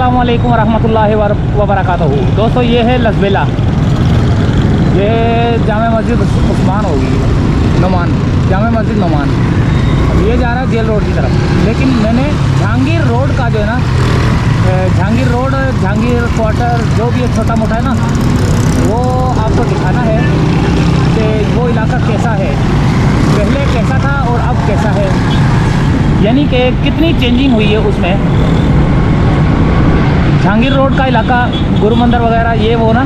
अस्सलाम वालेकुम रहमतुल्लाहि व बरकातहू। दोस्तों ये है लसबेला, ये जामा मस्जिद उस्मान होगी, नुमान, जामा मस्जिद नुमान। अब ये जा रहा है जेल रोड की तरफ, लेकिन मैंने जहांगीर रोड का जो है ना, जहांगीर रोड, जहांगीर क्वार्टर, जो भी छोटा मोटा है ना, वो आपको दिखाना है कि वो इलाका कैसा है, पहले कैसा था और अब कैसा है, यानी कि कितनी चेंजिंग हुई है उसमें। जहांगीर रोड का इलाका, गुरु मंदिर वगैरह, ये वो ना,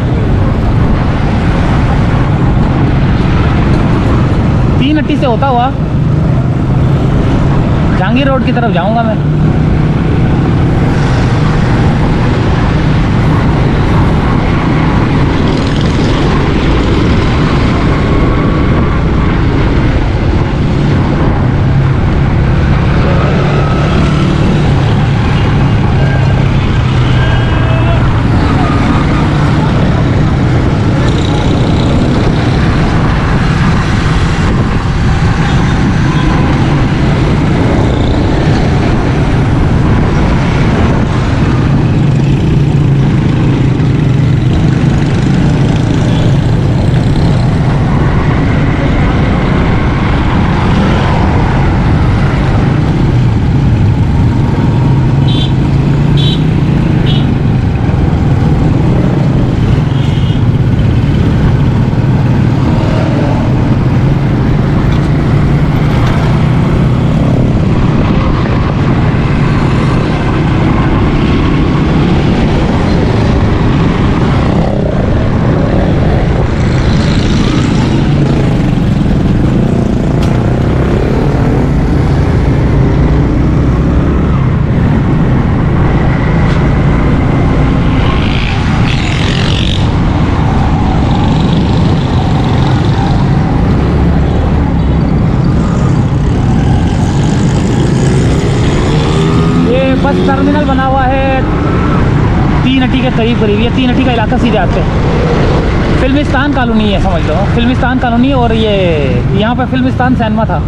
3 अट्टी से होता हुआ जहांगीर रोड की तरफ जाऊंगा मैं। बस टर्मिनल बना हुआ है 3 अट्टी के करीब करीब। ये 3 अट्टी का इलाका सीधे आते हैं, फिल्मिस्तान कॉलोनी है, समझ लो फिल्मिस्तान कॉलोनी। और ये यहाँ पे फिल्मिस्तान सिनेमा था,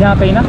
यहाँ पे ही ना।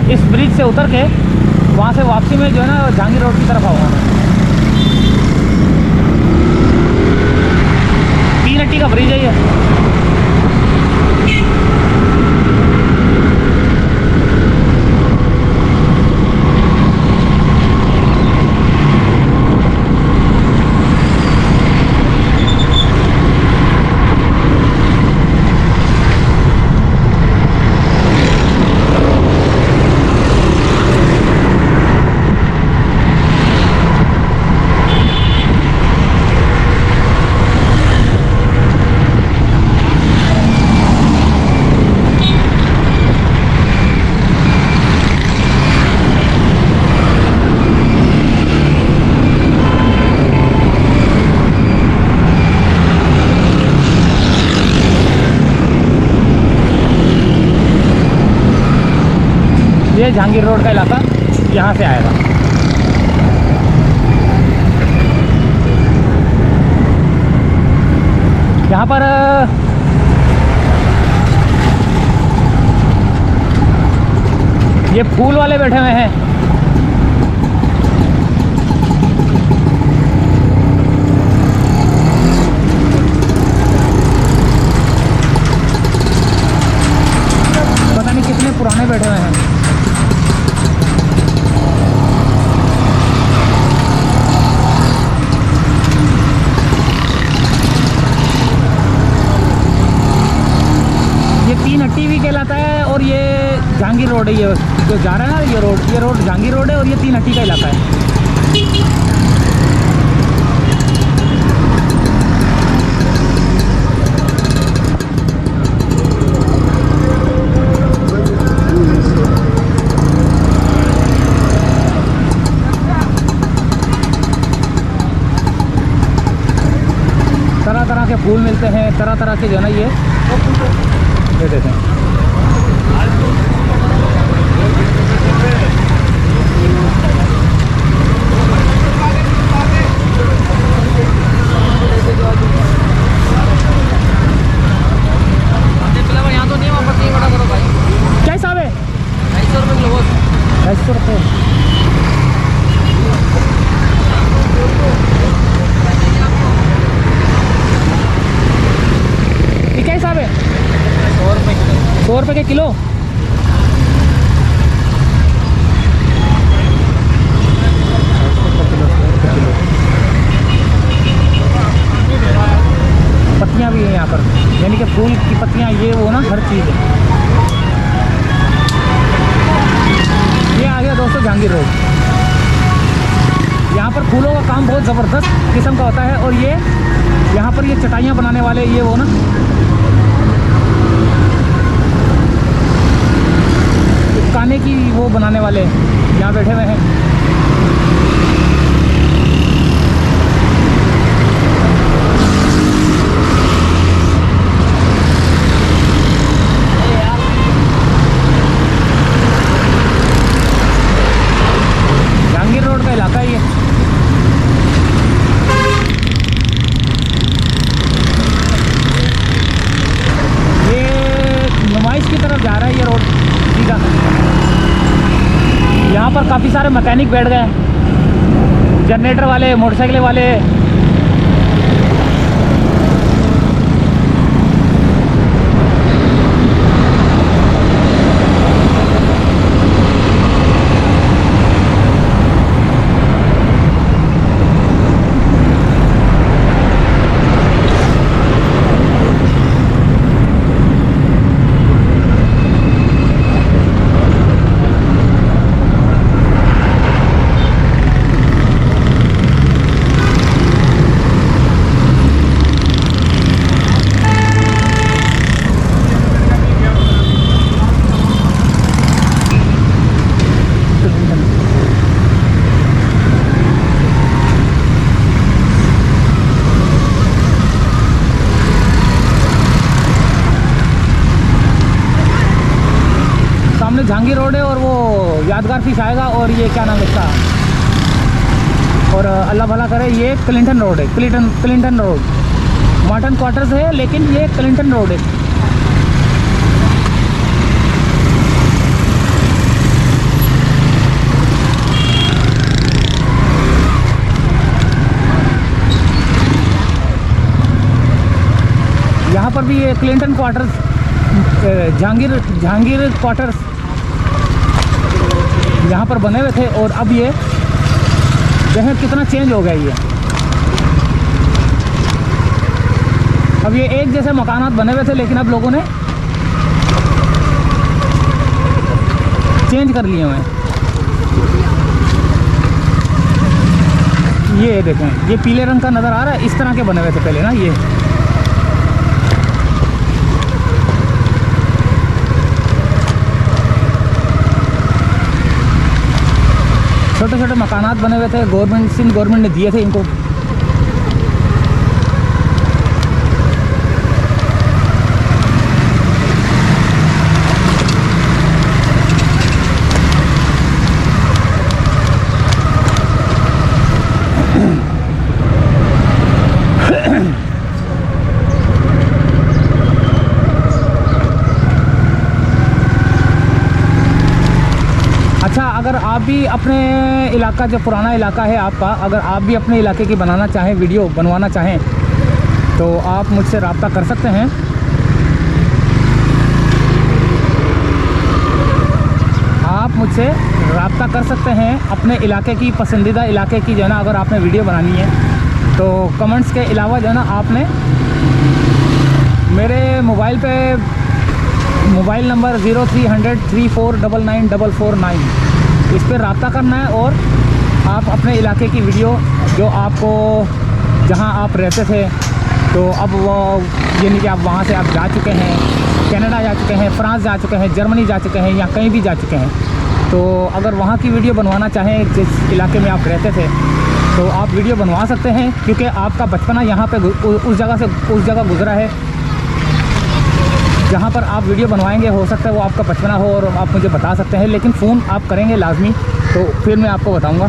इस ब्रिज से उतर के वहाँ से वापसी में जो है ना जहांगीर रोड की तरफ आऊँगा। 3 अट्टी का ब्रिज है ये। ये जहांगीर रोड का इलाका यहाँ से आएगा। यहाँ पर ये फूल वाले बैठे हुए हैं। पता नहीं कितने पुराने बैठे हुए हैं। ये 3 अट्टी भी कहलाता है और ये जहांगीर रोड है। ये जो जा रहा है ना, ये रोड जहांगीर रोड है और ये 3 अट्टी का इलाका है। के फूल मिलते हैं, तरह तरह के जो है ना ये देखें। यहाँ तो नहीं, वहाँ पर नहीं बड़ा करो भाई। क्या हिसाब है? 250 रुपये किलो बस। 250 रुपये। ये क्या हिसाब है? 100 रुपये किलो। 100 रुपये के किलो। पत्तियाँ भी हैं यहाँ पर, यानी कि फूल की पत्तियाँ, ये वो ना हर चीज़ है। ये आ गया दोस्तों जहांगीर रोड। यहाँ पर फूलों का काम बहुत ज़बरदस्त किस्म का होता है। और ये यहाँ पर ये चटाइयाँ बनाने वाले, ये वो ना खाने की वो बनाने वाले यहाँ बैठे हुए हैं। जहांगीर रोड का इलाका है ये। नुमाइश की तरफ जा रहा है ये रोड सीधा। यहाँ पर काफ़ी सारे मैकेनिक बैठ गए हैं, जनरेटर वाले, मोटरसाइकिल वाले। जहांगीर रोड है और वो यादगार फिश आएगा। और ये क्या नाम है इसका, और अल्लाह भला करे, ये क्लिंटन रोड है। क्लिंटन रोड मॉर्टन क्वार्टर्स है, लेकिन ये क्लिंटन रोड है। यहाँ पर भी ये क्लिंटन क्वार्टर्स, जहांगीर क्वार्टर्स यहाँ पर बने हुए थे। और अब ये जगह कितना चेंज हो गया ये। अब ये एक जैसे मकानात बने हुए थे, लेकिन अब लोगों ने चेंज कर लिए हुए हैं। ये देखें, ये पीले रंग का नज़र आ रहा है, इस तरह के बने हुए थे पहले ना ये। छोटे छोटे मकानात बने हुए थे, गवर्नमेंट ने दिए थे इनको। अच्छा, अगर आप भी अपने इलाका, जो पुराना इलाका है आपका, अगर आप भी अपने इलाके की बनाना चाहें, वीडियो बनवाना चाहें, तो आप मुझसे रब्ता कर सकते हैं। आप मुझसे रब्ता कर सकते हैं अपने इलाके की, पसंदीदा इलाके की जो है ना, अगर आपने वीडियो बनानी है तो कमेंट्स के अलावा जो है ना, आपने मेरे मोबाइल पे मोबाइल नंबर 0300 3499 इस पर रब्ता करना है। और आप अपने इलाके की वीडियो, जो आपको, जहां आप रहते थे, तो अब वो यानी कि आप वहां से आप जा चुके हैं, कनाडा जा चुके हैं, फ्रांस जा चुके हैं, जर्मनी जा चुके हैं, या कहीं भी जा चुके हैं, तो अगर वहां की वीडियो बनवाना चाहें जिस इलाके में आप रहते थे, तो आप वीडियो बनवा सकते हैं, क्योंकि आपका बचपना यहाँ पे उस जगह गुजरा है जहाँ पर आप वीडियो बनवाएंगे। हो सकता है वो आपका बचपना हो और आप मुझे बता सकते हैं, लेकिन फ़ोन आप करेंगे लाजमी, तो फिर मैं आपको बताऊँगा।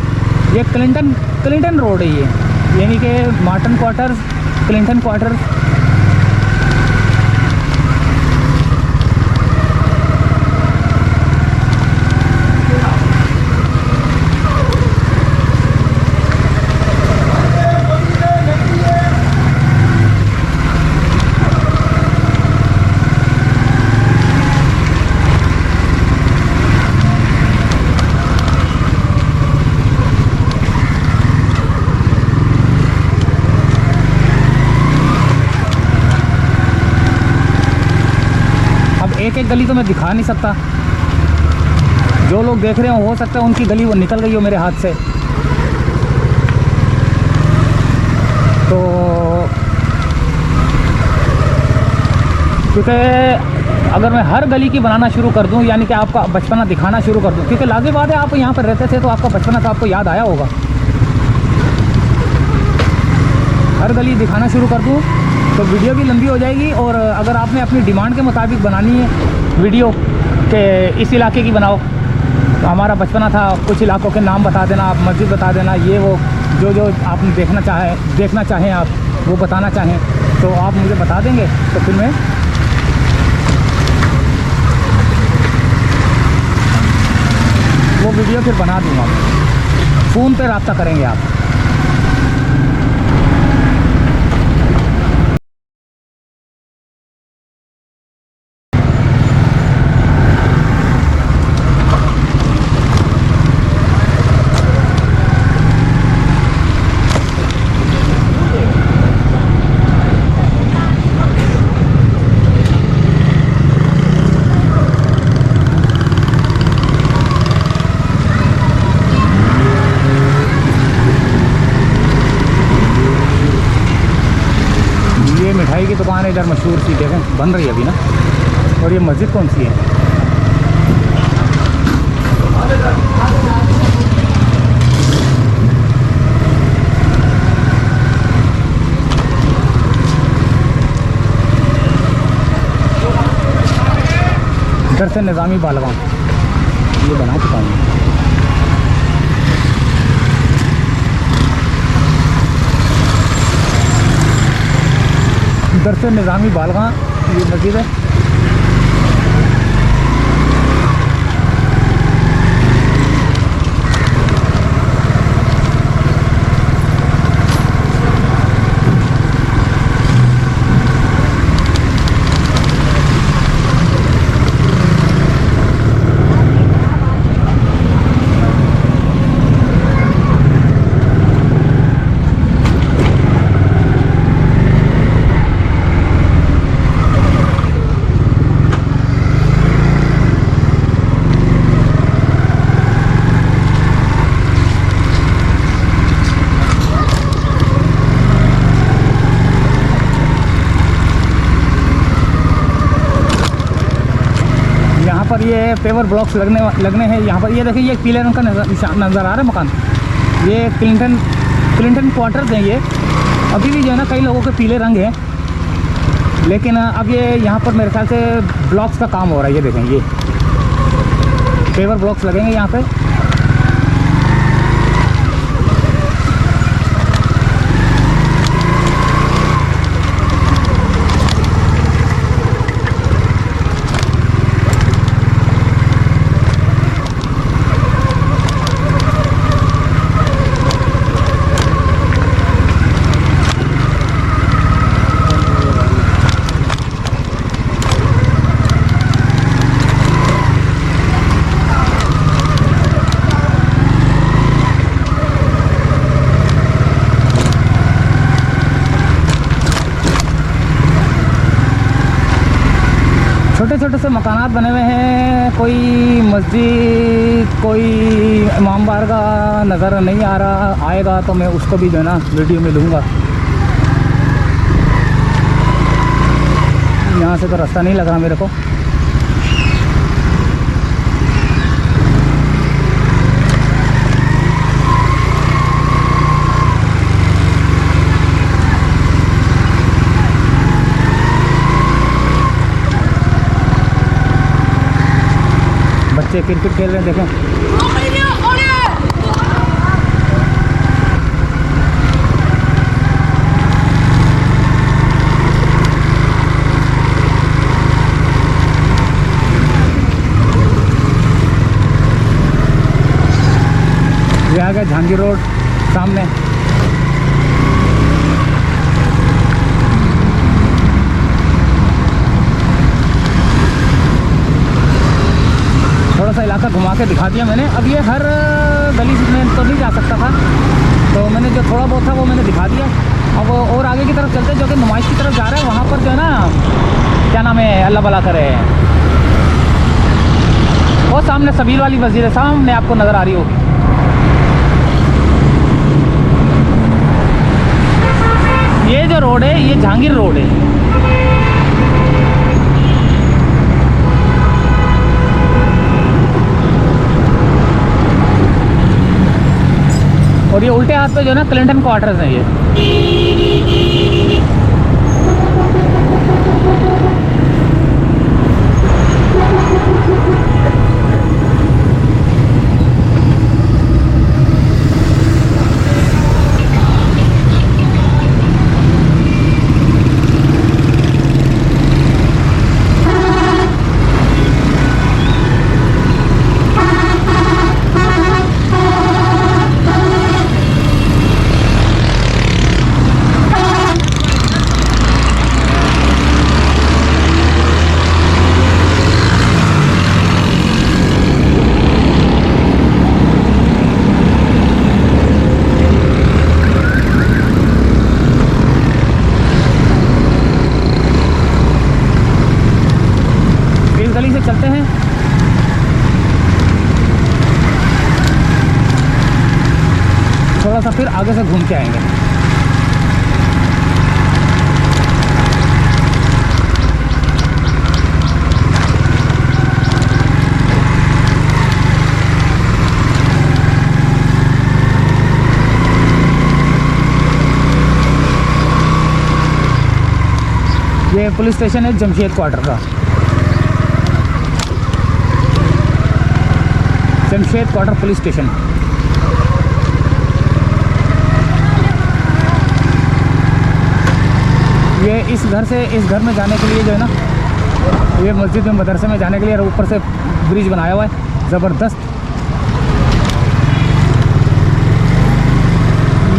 ये क्लिंटन रोड है, ये यानी कि मार्टन क्वार्टर्स, क्लिंटन क्वार्टर्स। एक गली तो मैं दिखा नहीं सकता, जो लोग देख रहे हो सकता है उनकी गली वो निकल गई हो मेरे हाथ से। तो क्योंकि अगर मैं हर गली की बनाना शुरू कर दूं, यानी कि आपका बचपना दिखाना शुरू कर दूं, क्योंकि लाज़िम बात है आप यहाँ पर रहते थे तो आपका बचपना तो आपको याद आया होगा। हर गली दिखाना शुरू कर दूं तो वीडियो भी लंबी हो जाएगी, और अगर आपने अपनी डिमांड के मुताबिक बनानी है वीडियो कि इस इलाके की बनाओ, तो हमारा बचपना था, कुछ इलाकों के नाम बता देना, आप मस्जिद बता देना, ये वो जो आपने देखना चाहें आप वो बताना चाहें तो आप मुझे बता देंगे, तो फिर मैं वो वीडियो फिर बना दूँगा। फ़ोन पे रब्ता करेंगे आप। मिठाई की दुकान है इधर मशहूर सी, देखें बन रही है अभी ना। और ये मस्जिद कौन सी है? इधर से निज़ामी बालगाम, ये बना चुका हूँ। इधर से निज़ामी बालगां, ये मस्जिद है। पर ये पेवर ब्लॉक्स लगने हैं यहाँ पर। ये देखिए ये पीले रंग का नज़र आ रहा है मकान, ये क्लिंटन क्वार्टर्स हैं। ये अभी भी जो है ना कई लोगों के पीले रंग हैं, लेकिन अब ये यहाँ पर मेरे ख्याल से ब्लॉक्स का काम हो रहा है। ये देखें ये पेवर ब्लॉक्स लगेंगे यहाँ पे। छोटे छोटे से मकानात बने हुए हैं, कोई मस्जिद कोई इमाम बारगाह नज़र नहीं आ रहा। आएगा तो मैं उसको भी जो है ना वीडियो में लूँगा। यहाँ से तो रास्ता नहीं लग रहा मेरे को। बच्चे क्रिकेट खेल रहे हैं, देखें। ये आ गया जहांगीर रोड सामने। थोड़ा सा इलाका घुमा के दिखा दिया मैंने। अब ये हर गली में तो नहीं जा सकता था, तो मैंने जो थोड़ा बहुत था वो मैंने दिखा दिया। अब और आगे की तरफ चलते, जो कि नुमाइश की तरफ जा रहे हैं, वहाँ पर जो है ना, क्या नाम है, अल्लाह भला करे, वो सामने सबील वाली मस्जिद है, सामने आपको नज़र आ रही होगी। ये जो रोड है ये जहांगीर रोड है। और ये उल्टे हाथ पे जो है ना क्लिंटन क्वार्टर्स हैं ये। गली से चलते हैं। थोड़ा सा फिर आगे से घूम के आएंगे। ये पुलिस स्टेशन है जमशेद क्वार्टर का, जमशेद क्वार्टर पुलिस स्टेशन। ये इस घर से इस घर में जाने के लिए जो है ना, ये मस्जिद में मदरसे में जाने के लिए ऊपर से ब्रिज बनाया हुआ है ज़बरदस्त।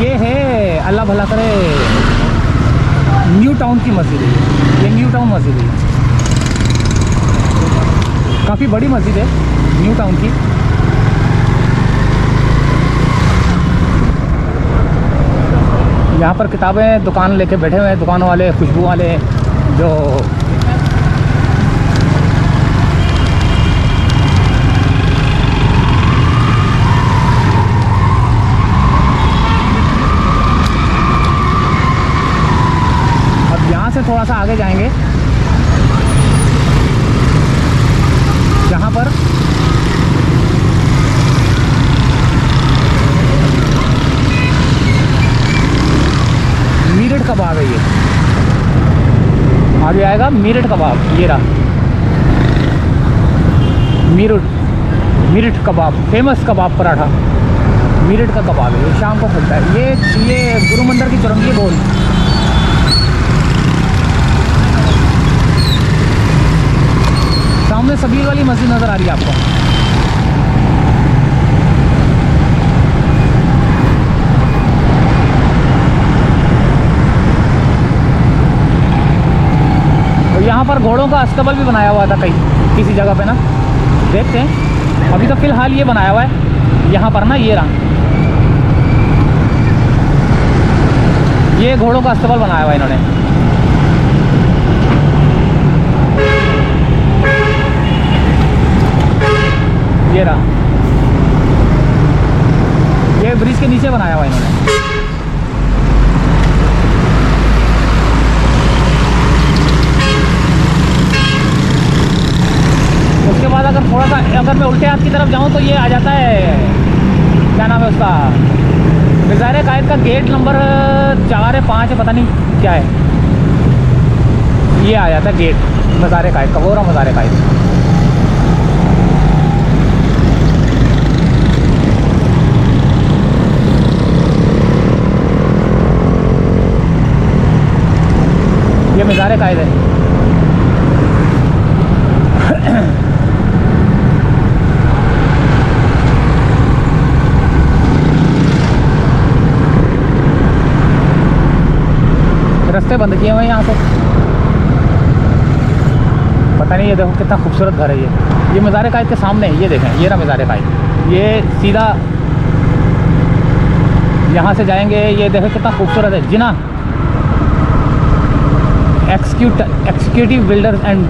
ये है अल्लाह भला करे न्यू टाउन की मस्जिद है। ये न्यू टाउन मस्जिद है, काफ़ी बड़ी मस्जिद है न्यू टाउन की। यहाँ पर किताबें दुकान लेके बैठे हुए हैं, दुकानों वाले, खुशबू वाले, जो अब यहाँ से थोड़ा सा आगे जाएंगे, जहाँ पर मीरठ कबाब है। ये आगे आएगा मीरठ कबाब, ये रहा मीरठ कबाब, फेमस कबाब पराठा मीरठ का कबाब है। ये शाम को खुलता है। ये गुरु मंदिर की चौरंगी गोल। सामने सबील वाली मस्जिद नज़र आ रही है आपको। यहाँ पर घोड़ों का अस्तबल भी बनाया हुआ था कहीं किसी जगह पे ना, देखते हैं। अभी तो फ़िलहाल ये बनाया हुआ है यहाँ पर ना, ये रहा, ये घोड़ों का अस्तबल बनाया हुआ है इन्होंने। ये रहा, ये ब्रिज के नीचे बनाया हुआ है इन्होंने। उसके बाद अगर थोड़ा सा अगर मैं उल्टे हाथ की तरफ जाऊं तो ये आ जाता है, क्या नाम है उसका, मज़ार कायद का गेट नंबर 4 है 5 है, पता नहीं क्या है, ये आ जाता है गेट मज़ार कायद का, वो रहा मज़ार कायद। मज़ार कायद है। रास्ते बंद किए हुए हैं यहाँ से, पता नहीं। ये देखो कितना खूबसूरत घर है ये मज़ार कायद के सामने है। ये देखें, ये रहा मज़ार कायद। ये सीधा यहाँ से जाएंगे। ये देखें कितना खूबसूरत है। जिना एक्सिक्यूटिव बिल्डर्स एंड।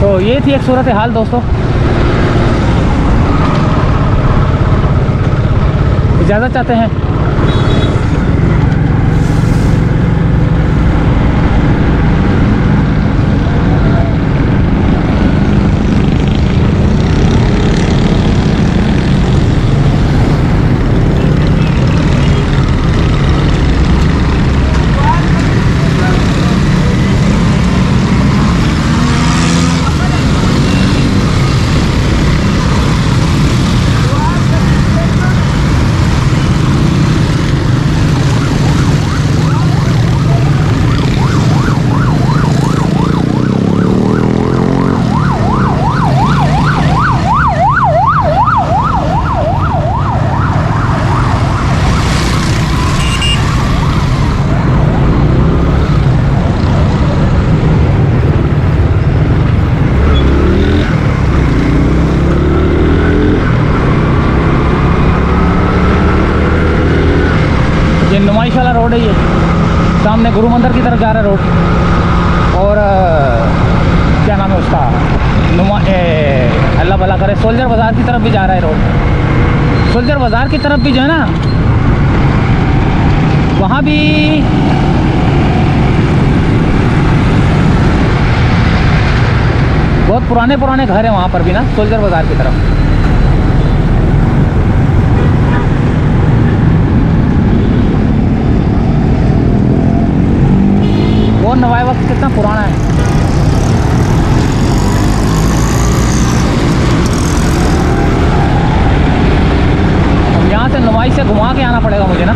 तो ये थी एक सूरत हाल दोस्तों। इजाज़त चाहते हैं। नुमाइश वाला रोड है ये, सामने गुरु मंदिर की तरफ जा रहा है रोड। और क्या नाम है उसका, अल्लाह भला करे, सोल्जर बाज़ार की तरफ भी जा रहा है रोड। सोल्जर बाज़ार की तरफ भी जो है ना, वहाँ भी बहुत पुराने पुराने घर हैं वहाँ पर भी ना, सोल्जर बाज़ार की तरफ। वो नवाई वक्त कितना पुराना है। अब यहाँ से नुमाई से घुमा के आना पड़ेगा मुझे ना।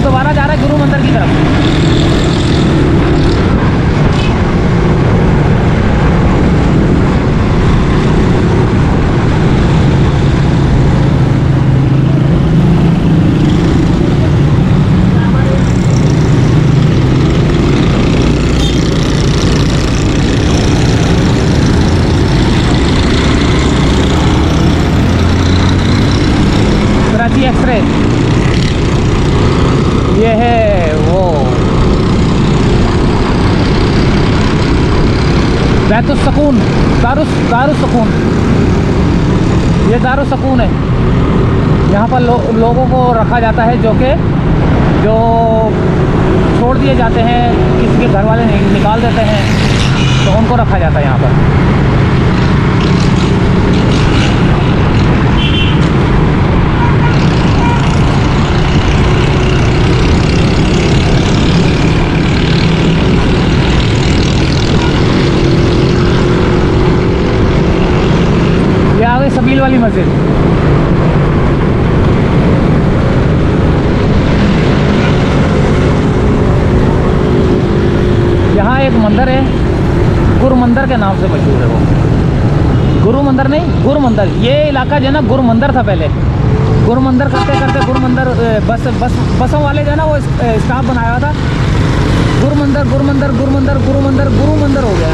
दोबारा जा रहा है गुरु मंदिर की तरफ। कराची एक्सप्रेस ये है वो बैतुस्सकून, दारुस्सकून। ये दारुस्सकून है। यहाँ पर लोगों को रखा जाता है जो छोड़ दिए जाते हैं, किसी के घर वाले निकाल देते हैं, तो उनको रखा जाता है यहाँ पर। सबील वाली मस्जिद। यहाँ एक मंदिर है, गुरु मंदिर के नाम से मशहूर है वो। गुरु मंदिर नहीं, गुरु मंदिर। ये इलाका जो है ना गुरु मंदिर था पहले। गुरु मंदिर करते करते गुरु मंदिर बसों वाले जो है ना वो स्टाफ बनाया था। गुरु मंदिर गुरु मंदिर गुरु मंदिर गुरु मंदिर गुरु मंदिर हो गया।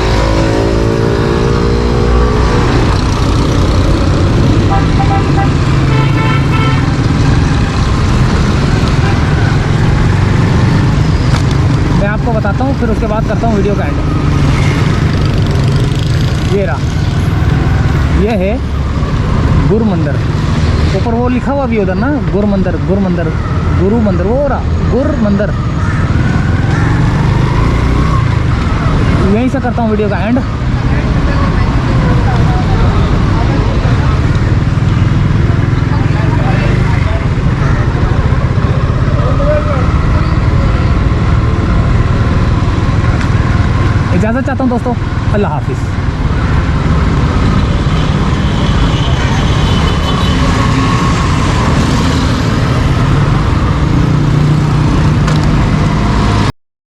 मैं आपको बताता हूँ, फिर उसके बाद करता हूँ वीडियो का एंड। ये रहा, ये है गुरु मंदिर। ऊपर वो लिखा हुआ भी उधर ना, गुरु मंदिर गुरु मंदिर गुरु मंदिर, वो रहा गुरु मंदिर। यहीं से करता हूँ वीडियो का एंड। इजाज़त चाहता हूँ दोस्तों, अल्लाह हाफिज़।